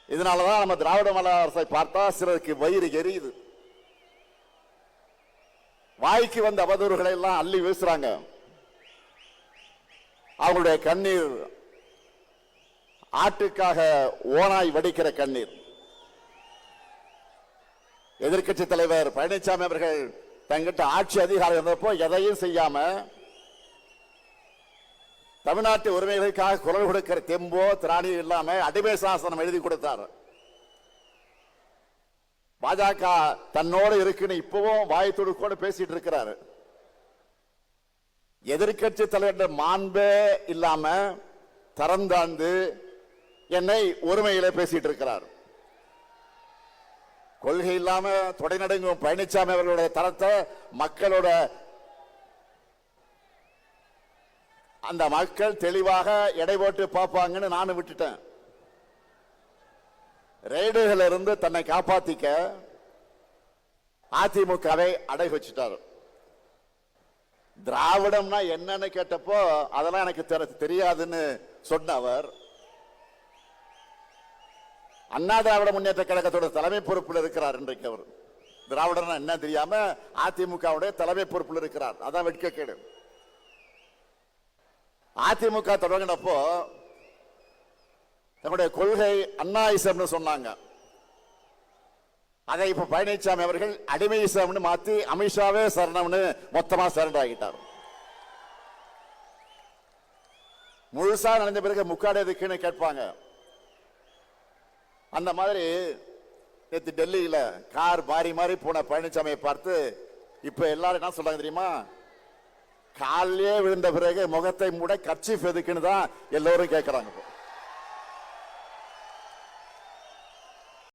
இதனாலதான் நம்ம திராவிட மாடல் அரசை பார்த்தா சிலருக்கு வயிறு எரியுது. வாய்க்கு வந்த அவதூறுகளை எல்லாம் அள்ளி வீசுறாங்க. அவங்களுடைய கண்ணீர் ஆட்டுக்காக ஓனாய் வடிக்கிற கண்ணீர். எதிர்கட்சி தலைவர் பழனிசாமி அவர்கள் தங்கிட்ட ஆட்சி அதிகாரம் இருந்தப்போ எதையும் செய்யாம தமிழ்நாட்டு உரிமைகளுக்காக குரல் கொடுக்கிற தெம்போ திராணியும் இல்லாம அடிமை சாசனம் எழுதி கொடுத்தார். பாஜக தன்னோடு இருக்குன்னு இப்பவும் வாய் துடுக்கோடு பேசிட்டு இருக்கிறாரு. எதிர்கட்சி தலைவர் மாண்பே இல்லாம தரந்தாந்து என்னை உரிமையில பேசிட்டு இருக்கிறார். கொள்கை இல்லாம தொடை நடுங்கும் பழனிசாமி அவர்களுடைய தரத்தை மக்களோட அந்த மக்கள் தெளிவாக எடை போட்டு பார்ப்பாங்கன்னு நானும் விட்டுட்டேன். ரெய்டுகள் இருந்து தன்னை காப்பாத்திக்க அதிமுகவை அடை வச்சுட்டார். திராவிடம்னா என்னன்னு கேட்டப்போ அதெல்லாம் எனக்கு தெரியாதுன்னு சொன்ன அவர் அண்ணா திராவிட முன்னேற்ற கழகத்தோட தலைமை பொறுப்பில் இருக்கிறார். இன்றைக்கு அவர் திராவிடம்னா என்ன தெரியாம அதிமுகவுடைய தலைமை பொறுப்பில் இருக்கிறார். அதான் வெட்கக்கேடு. அதிமுக தொடங்கினப்போ தன்னுடைய கொள்கை அண்ணாயிசம்னு சொன்னாங்க. அதை இப்ப பழனிசாமி அவர்கள் அடிமையிசம்னு மாத்தி அமித்ஷாவே சரணம்னு மொத்தமா சரண்டர் ஆகிட்டார். முழுசா நடந்த பிறகு முக்காடு எதுக்குன்னு கேட்பாங்க. அந்த மாதிரி நேற்று டெல்லியில கார் மாறி மாறி போன பழனிசாமியை பார்த்து இப்ப எல்லாரும் என்ன சொல்றாங்க தெரியுமா? காலையே விழுந்த பிறகு முகத்தை மூட கர்ச்சீஃப் எதுக்குன்னு தான் எல்லோரும் கேட்கிறாங்க.